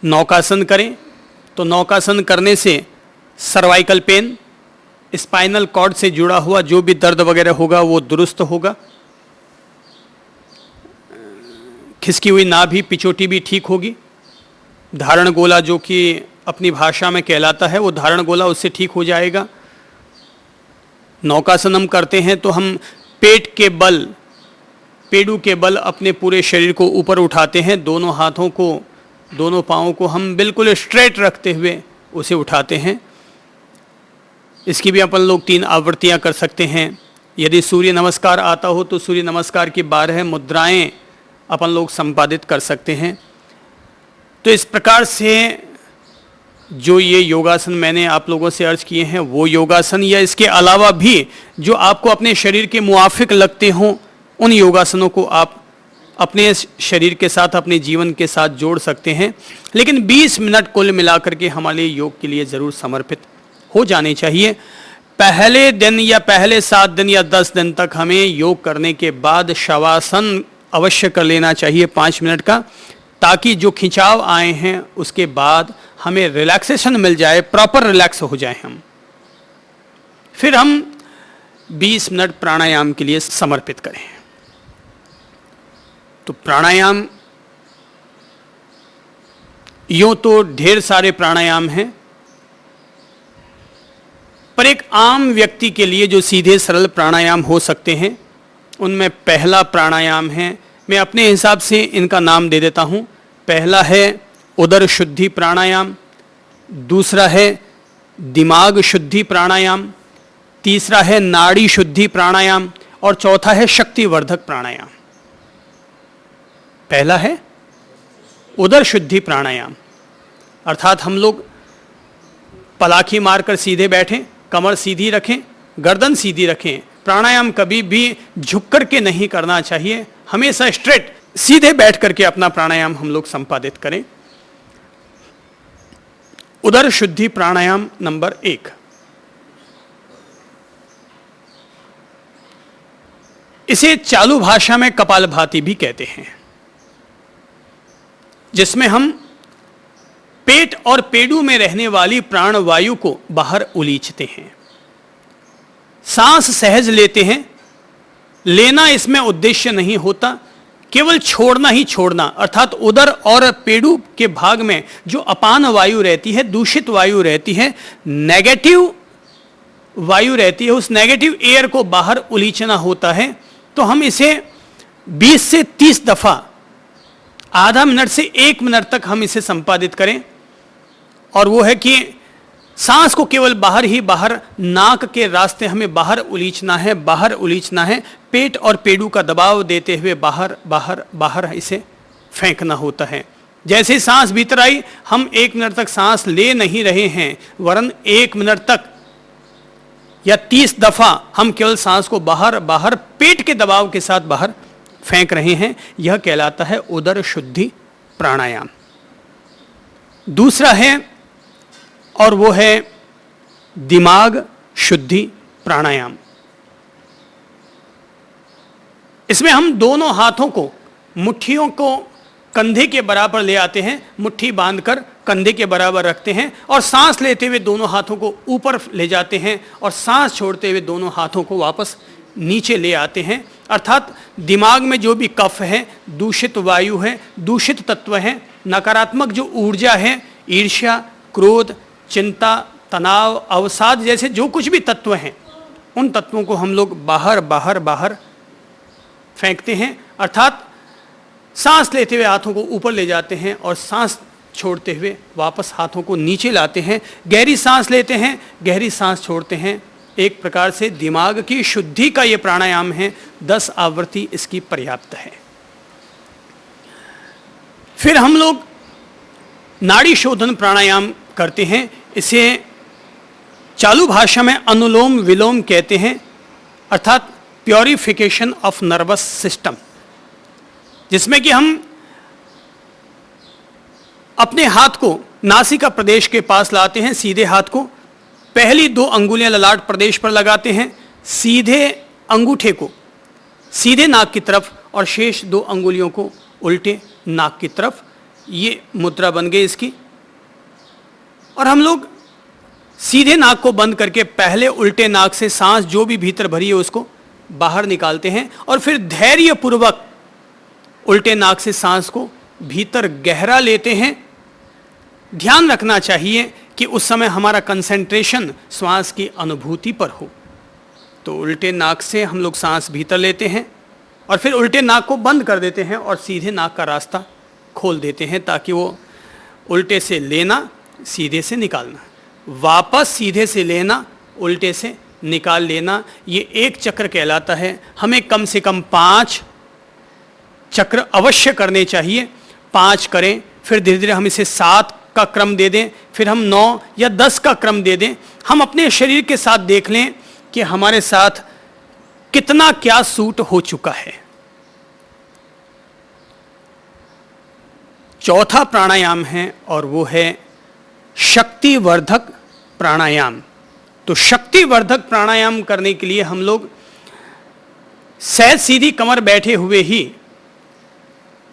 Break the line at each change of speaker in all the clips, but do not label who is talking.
नौकासन करें तो नौकासन करने से सर्वाइकल पेन, स्पाइनल कॉर्ड से जुड़ा हुआ जो भी दर्द वगैरह होगा वो दुरुस्त होगा, खिसकी हुई नाभि पिचोटी भी ठीक होगी, धारण गोला जो कि अपनी भाषा में कहलाता है वो धारण गोला उससे ठीक हो जाएगा। नौकासन हम करते हैं तो हम पेट के बल, पेडू के बल अपने पूरे शरीर को ऊपर उठाते हैं, दोनों हाथों को, दोनों पाँवों को हम बिल्कुल स्ट्रेट रखते हुए उसे उठाते हैं। इसकी भी अपन लोग 3 आवृत्तियां कर सकते हैं। यदि सूर्य नमस्कार आता हो तो सूर्य नमस्कार की 12 मुद्राएं अपन लोग संपादित कर सकते हैं। तो इस प्रकार से जो ये योगासन मैंने आप लोगों से अर्ज किए हैं वो योगासन, या इसके अलावा भी जो आपको अपने शरीर के मुआफिक लगते हों उन योगासनों को आप अपने शरीर के साथ, अपने जीवन के साथ जोड़ सकते हैं। लेकिन 20 मिनट कुल मिलाकर के हमारे योग के लिए ज़रूर समर्पित हो जाने चाहिए। पहले दिन या पहले 7 दिन या 10 दिन तक हमें योग करने के बाद शवासन अवश्य कर लेना चाहिए 5 मिनट का, ताकि जो खिंचाव आए हैं उसके बाद हमें रिलैक्सेशन मिल जाए, प्रॉपर रिलैक्स हो जाए हम। फिर हम 20 मिनट प्राणायाम के लिए समर्पित करें। तो प्राणायाम यूं तो ढेर सारे प्राणायाम हैं, पर एक आम व्यक्ति के लिए जो सीधे सरल प्राणायाम हो सकते हैं उनमें पहला प्राणायाम है, मैं अपने हिसाब से इनका नाम दे देता हूं। पहला है उदर शुद्धि प्राणायाम, दूसरा है दिमाग शुद्धि प्राणायाम, तीसरा है नाड़ी शुद्धि प्राणायाम और चौथा है शक्तिवर्धक प्राणायाम। पहला है उदर शुद्धि प्राणायाम, अर्थात हम लोग पलाखी मारकर सीधे बैठें, कमर सीधी रखें, गर्दन सीधी रखें। प्राणायाम कभी भी झुक करके नहीं करना चाहिए, हमेशा स्ट्रेट सीधे बैठ करके अपना प्राणायाम हम लोग संपादित करें। उदर शुद्धि प्राणायाम नंबर 1। इसे चालू भाषा में कपालभाति भी कहते हैं, जिसमें हम पेट और पेडू में रहने वाली प्राण वायु को बाहर उलीचते हैं, सांस सहज लेते हैं। लेना इसमें उद्देश्य नहीं होता, केवल छोड़ना ही छोड़ना, अर्थात उदर और पेडू के भाग में जो अपान वायु रहती है, दूषित वायु रहती है, नेगेटिव वायु रहती है, उस नेगेटिव एयर को बाहर उलीचना होता है। तो हम इसे 20 से 30 दफा आधा मिनट से 1 मिनट तक हम इसे संपादित करें। और वो है कि सांस को केवल बाहर ही बाहर, नाक के रास्ते हमें बाहर उलीचना है, बाहर उलीचना है। पेट और पेडू का दबाव देते हुए बाहर बाहर बाहर इसे फेंकना होता है। जैसे सांस भीतर आई, हम 1 मिनट तक सांस ले नहीं रहे हैं, वरन 1 मिनट तक या 30 दफा हम केवल सांस को बाहर बाहर पेट के दबाव के साथ बाहर फेंक रहे हैं। यह कहलाता है उदर शुद्धि प्राणायाम। दूसरा है और वो है दिमाग शुद्धि प्राणायाम। इसमें हम दोनों हाथों को, मुट्ठियों को कंधे के बराबर ले आते हैं, मुट्ठी बांधकर कंधे के बराबर रखते हैं और सांस लेते हुए दोनों हाथों को ऊपर ले जाते हैं और सांस छोड़ते हुए दोनों हाथों को वापस नीचे ले आते हैं। अर्थात दिमाग में जो भी कफ है, दूषित वायु है, दूषित तत्व हैं, नकारात्मक जो ऊर्जा है, ईर्ष्या, क्रोध, चिंता, तनाव, अवसाद जैसे जो कुछ भी तत्व हैं, उन तत्वों को हम लोग बाहर बाहर बाहर फेंकते हैं। अर्थात सांस लेते हुए हाथों को ऊपर ले जाते हैं और सांस छोड़ते हुए वापस हाथों को नीचे लाते हैं। गहरी सांस लेते हैं, गहरी सांस छोड़ते हैं। एक प्रकार से दिमाग की शुद्धि का ये प्राणायाम है। 10 आवृत्ति इसकी पर्याप्त है। फिर हम लोग नाड़ी शोधन प्राणायाम करते हैं। इसे चालू भाषा में अनुलोम विलोम कहते हैं, अर्थात प्योरिफिकेशन ऑफ नर्वस सिस्टम, जिसमें कि हम अपने हाथ को नासिका प्रदेश के पास लाते हैं, सीधे हाथ को पहली 2 अंगुलियां ललाट प्रदेश पर लगाते हैं, सीधे अंगूठे को सीधे नाक की तरफ और शेष 2 अंगुलियों को उल्टे नाक की तरफ। ये मुद्रा बन गई इसकी। और हम लोग सीधे नाक को बंद करके पहले उल्टे नाक से सांस जो भी भीतर भरी है उसको बाहर निकालते हैं और फिर धैर्यपूर्वक उल्टे नाक से सांस को भीतर गहरा लेते हैं। ध्यान रखना चाहिए कि उस समय हमारा कंसंट्रेशन श्वास की अनुभूति पर हो। तो उल्टे नाक से हम लोग सांस भीतर लेते हैं और फिर उल्टे नाक को बंद कर देते हैं और सीधे नाक का रास्ता खोल देते हैं, ताकि वो उल्टे से लेना सीधे से निकालना, वापस सीधे से लेना उल्टे से निकाल लेना, ये एक चक्र कहलाता है। हमें कम से कम 5 चक्र अवश्य करने चाहिए। 5 करें, फिर धीरे धीरे हम इसे 7 का क्रम दे दें, फिर हम 9 या 10 का क्रम दे दें। हम अपने शरीर के साथ देख लें कि हमारे साथ कितना क्या सूट हो चुका है। चौथा प्राणायाम है और वो है शक्तिवर्धक प्राणायाम। तो शक्तिवर्धक प्राणायाम करने के लिए हम लोग सहज सीधी कमर बैठे हुए ही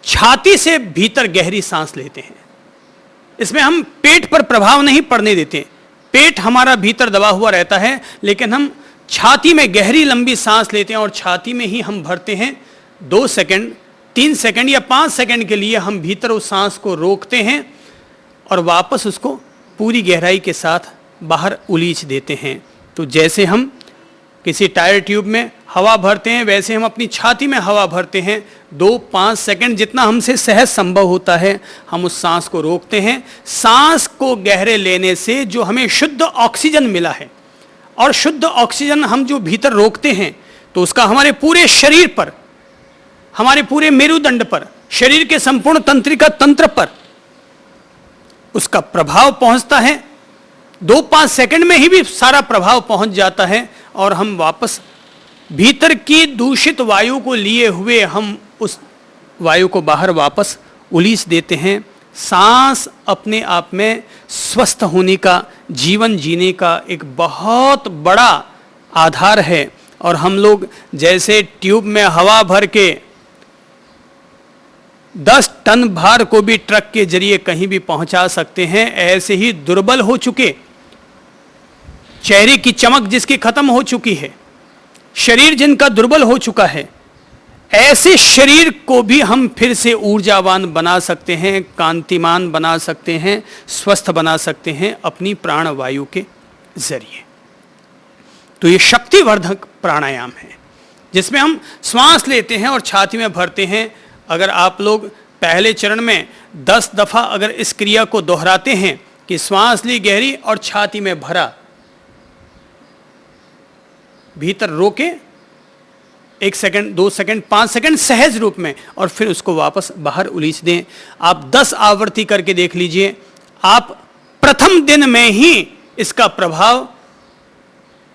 छाती से भीतर गहरी सांस लेते हैं। इसमें हम पेट पर प्रभाव नहीं पड़ने देते। पेट हमारा भीतर दबा हुआ रहता है, लेकिन हम छाती में गहरी लंबी सांस लेते हैं और छाती में ही हम भरते हैं। 2 सेकंड, 3 सेकंड या 5 सेकंड के लिए हम भीतर उस सांस को रोकते हैं और वापस उसको पूरी गहराई के साथ बाहर उलीच देते हैं। तो जैसे हम किसी टायर ट्यूब में हवा भरते हैं, वैसे हम अपनी छाती में हवा भरते हैं। 2-5 सेकंड जितना हमसे सहज संभव होता है हम उस सांस को रोकते हैं। सांस को गहरे लेने से जो हमें शुद्ध ऑक्सीजन मिला है, और शुद्ध ऑक्सीजन हम जो भीतर रोकते हैं तो उसका हमारे पूरे शरीर पर, हमारे पूरे मेरुदंड पर, शरीर के संपूर्ण तंत्रिका तंत्र पर उसका प्रभाव पहुंचता है। 2-5 सेकंड में ही भी सारा प्रभाव पहुंच जाता है और हम वापस भीतर की दूषित वायु को लिए हुए हम उस वायु को बाहर वापस उलीच देते हैं। सांस अपने आप में स्वस्थ होने का, जीवन जीने का एक बहुत बड़ा आधार है। और हम लोग जैसे ट्यूब में हवा भर के 10 टन भार को भी ट्रक के जरिए कहीं भी पहुंचा सकते हैं, ऐसे ही दुर्बल हो चुके, चेहरे की चमक जिसकी खत्म हो चुकी है, शरीर जिनका दुर्बल हो चुका है, ऐसे शरीर को भी हम फिर से ऊर्जावान बना सकते हैं, कांतिमान बना सकते हैं, स्वस्थ बना सकते हैं अपनी प्राणवायु के जरिए। तो ये शक्तिवर्धक प्राणायाम है जिसमें हम श्वास लेते हैं और छाती में भरते हैं। अगर आप लोग पहले चरण में 10 दफा अगर इस क्रिया को दोहराते हैं कि श्वास ली गहरी और छाती में भरा, भीतर रोके 1 सेकंड, 2 सेकंड, 5 सेकंड सहज रूप में, और फिर उसको वापस बाहर उलीच दें। आप 10 आवृत्ति करके देख लीजिए। आप प्रथम दिन में ही इसका प्रभाव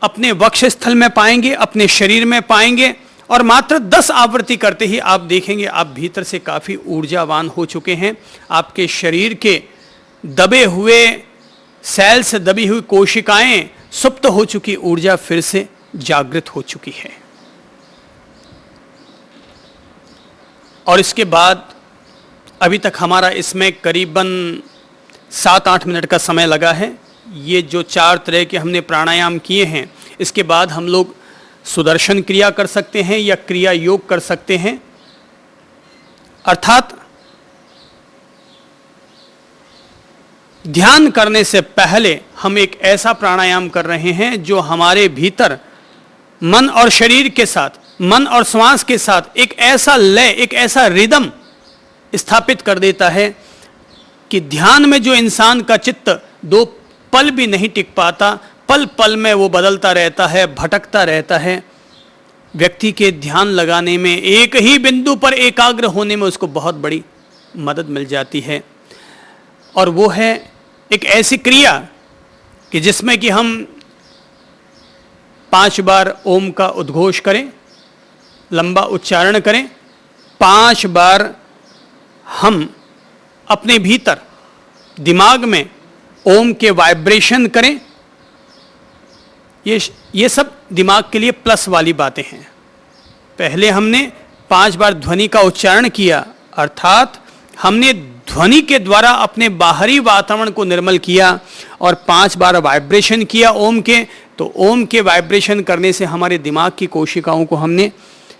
अपने वक्षस्थल में पाएंगे, अपने शरीर में पाएंगे, और मात्र 10 आवृत्ति करते ही आप देखेंगे आप भीतर से काफी ऊर्जावान हो चुके हैं। आपके शरीर के दबे हुए सेल से दबी हुई कोशिकाएं, सुप्त हो चुकी ऊर्जा फिर से जागृत हो चुकी है। और इसके बाद अभी तक हमारा इसमें करीबन 7-8 मिनट का समय लगा है। ये जो 4 तरह के हमने प्राणायाम किए हैं, इसके बाद हम लोग सुदर्शन क्रिया कर सकते हैं या क्रिया योग कर सकते हैं। अर्थात ध्यान करने से पहले हम एक ऐसा प्राणायाम कर रहे हैं जो हमारे भीतर मन और शरीर के साथ, मन और श्वास के साथ एक ऐसा लय, एक ऐसा रिदम स्थापित कर देता है कि ध्यान में जो इंसान का चित्त 2 पल भी नहीं टिक पाता, पल पल में वो बदलता रहता है, भटकता रहता है। व्यक्ति के ध्यान लगाने में, एक ही बिंदु पर एकाग्र होने में उसको बहुत बड़ी मदद मिल जाती है। और वो है एक ऐसी क्रिया कि जिसमें कि हम 5 बार ओम का उद्घोष करें, लंबा उच्चारण करें, 5 बार हम अपने भीतर दिमाग में ओम के वाइब्रेशन करें। ये सब दिमाग के लिए प्लस वाली बातें हैं। पहले हमने 5 बार ध्वनि का उच्चारण किया, अर्थात हमने ध्वनि के द्वारा अपने बाहरी वातावरण को निर्मल किया और 5 बार वाइब्रेशन किया ओम के, तो ओम के वाइब्रेशन करने से हमारे दिमाग की कोशिकाओं को हमने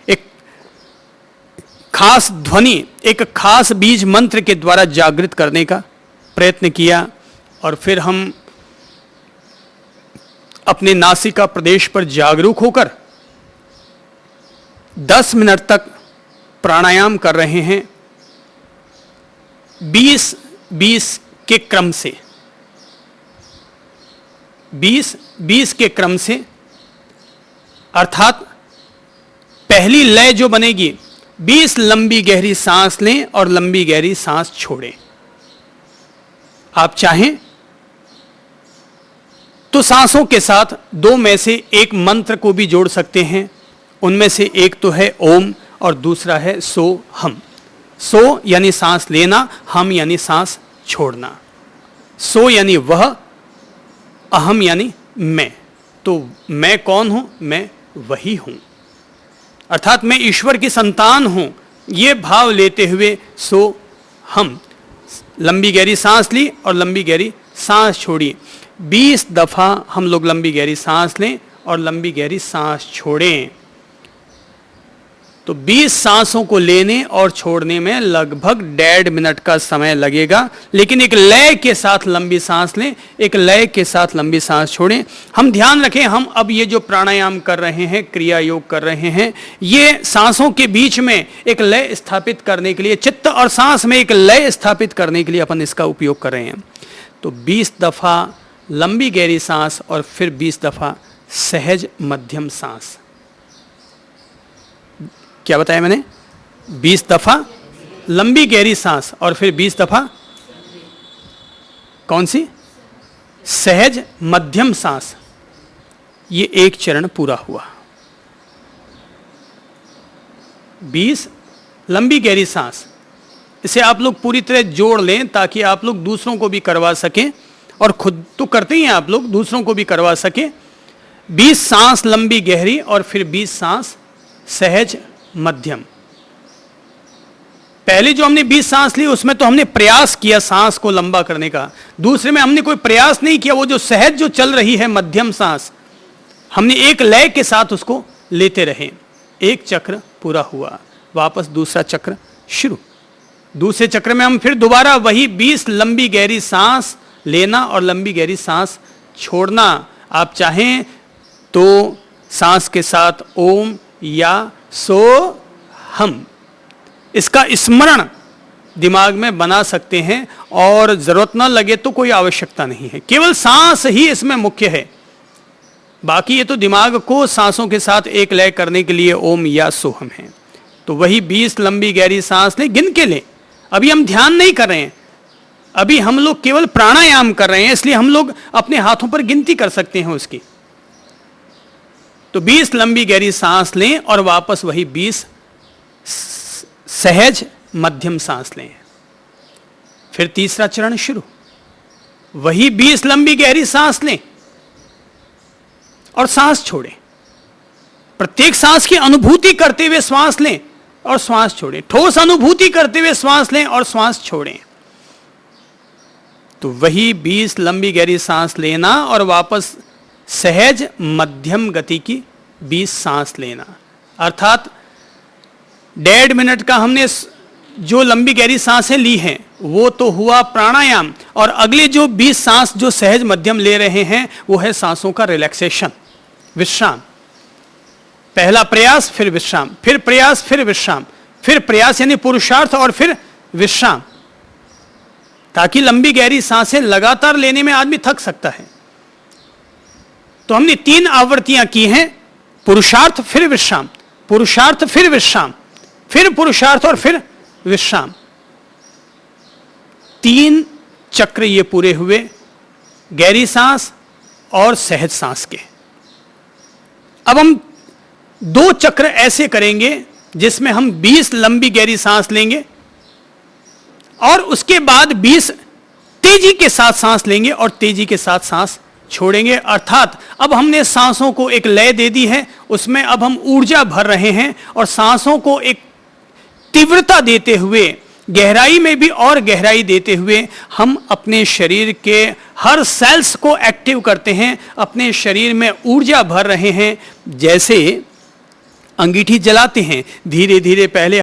एक खास ध्वनि, एक खास बीज मंत्र के द्वारा जागृत करने का प्रयत्न किया। और फिर हम अपने नासिका प्रदेश पर जागरूक होकर 10 मिनट तक प्राणायाम कर रहे हैं 20-20 के क्रम से, 20-20 के क्रम से। अर्थात पहली लय जो बनेगी, 20 लंबी गहरी सांस लें और लंबी गहरी सांस छोड़ें। आप चाहें तो सांसों के साथ 2 में से एक मंत्र को भी जोड़ सकते हैं। उनमें से एक तो है ओम और दूसरा है सो हम। सो यानी सांस लेना, हम यानी सांस छोड़ना। सो यानी वह, अहम यानी मैं। तो मैं कौन हूं? मैं वही हूं, अर्थात मैं ईश्वर की संतान हूं, यह भाव लेते हुए सो हम। लंबी गहरी सांस ली और लंबी गहरी सांस छोड़ी। 20 दफा हम लोग लंबी गहरी सांस लें और लंबी गहरी सांस छोड़ें। तो 20 सांसों को लेने और छोड़ने में लगभग 1.5 मिनट का समय लगेगा, लेकिन एक लय के साथ लंबी सांस लें, एक लय के साथ लंबी सांस छोड़ें। हम ध्यान रखें, हम अब ये जो प्राणायाम कर रहे हैं, क्रिया योग कर रहे हैं, ये सांसों के बीच में एक लय स्थापित करने के लिए, चित्त और सांस में एक लय स्थापित करने के लिए अपन इसका उपयोग कर रहे हैं। तो 20 दफा लंबी गहरी सांस और फिर 20 दफा सहज मध्यम सांस। क्या बताया मैंने? 20 दफा लंबी गहरी सांस और फिर 20 दफा कौन सी? सहज मध्यम सांस। ये एक चरण पूरा हुआ। 20 लंबी गहरी सांस, इसे आप लोग पूरी तरह जोड़ लें ताकि आप लोग दूसरों को भी करवा सकें, और खुद तो करते ही हैं आप लोग, दूसरों को भी करवा सकें। 20 सांस लंबी गहरी और फिर 20 सांस सहज मध्यम। पहले जो हमने 20 सांस ली उसमें तो हमने प्रयास किया सांस को लंबा करने का, दूसरे में हमने कोई प्रयास नहीं किया। वो जो सहज जो चल रही है मध्यम सांस, हमने एक लय के साथ उसको लेते रहे। एक चक्र पूरा हुआ, वापस दूसरा चक्र शुरू। दूसरे चक्र में हम फिर दोबारा वही 20 लंबी गहरी सांस लेना और लंबी गहरी सांस छोड़ना। आप चाहें तो सांस के साथ ओम या सो हम, इसका स्मरण दिमाग में बना सकते हैं, और जरूरत ना लगे तो कोई आवश्यकता नहीं है, केवल सांस ही इसमें मुख्य है। बाकी ये तो दिमाग को सांसों के साथ एक लय करने के लिए ओम या सो हम है। तो वही 20 लंबी गहरी सांस लें, गिन के लें। अभी हम ध्यान नहीं कर रहे हैं, अभी हम लोग केवल प्राणायाम कर रहे हैं, इसलिए हम लोग अपने हाथों पर गिनती कर सकते हैं उसकी। तो 20 लंबी गहरी सांस लें और वापस वही 20 सहज मध्यम सांस लें। फिर तीसरा चरण शुरू, वही 20 लंबी गहरी सांस लें और सांस छोड़ें। प्रत्येक सांस की अनुभूति करते हुए श्वास लें और श्वास छोड़ें। ठोस अनुभूति करते हुए श्वास लें और श्वास छोड़ें। तो वही 20 लंबी गहरी सांस लेना और वापस सहज मध्यम गति की 20 सांस लेना। अर्थात 1.5 मिनट का हमने जो लंबी गहरी सांसें ली हैं वो तो हुआ प्राणायाम, और अगले जो 20 सांस जो सहज मध्यम ले रहे हैं वो है सांसों का रिलैक्सेशन, विश्राम। पहला प्रयास, फिर विश्राम, फिर प्रयास, फिर विश्राम, फिर प्रयास यानी पुरुषार्थ और फिर विश्राम, ताकि लंबी गहरी सांसें लगातार लेने में आदमी थक सकता है। तो हमने 3 आवृत्तियां की हैं, पुरुषार्थ फिर विश्राम, पुरुषार्थ फिर विश्राम, फिर पुरुषार्थ और फिर विश्राम। 3 चक्र ये पूरे हुए गहरी सांस और सहज सांस के। अब हम 2 चक्र ऐसे करेंगे जिसमें हम 20 लंबी गहरी सांस लेंगे और उसके बाद 20 तेजी के साथ सांस लेंगे और तेजी के साथ सांस छोड़ेंगे। अर्थात अब हमने सांसों को एक लय दे दी है, उसमें अब हम ऊर्जा भर रहे हैं और सांसों को एक तीव्रता देते हुए गहराई में भी और गहराई देते हुए हम अपने शरीर के हर सेल्स को एक्टिव करते हैं, अपने शरीर में ऊर्जा भर रहे हैं। जैसे अंगीठी जलाते हैं, धीरे धीरे पहले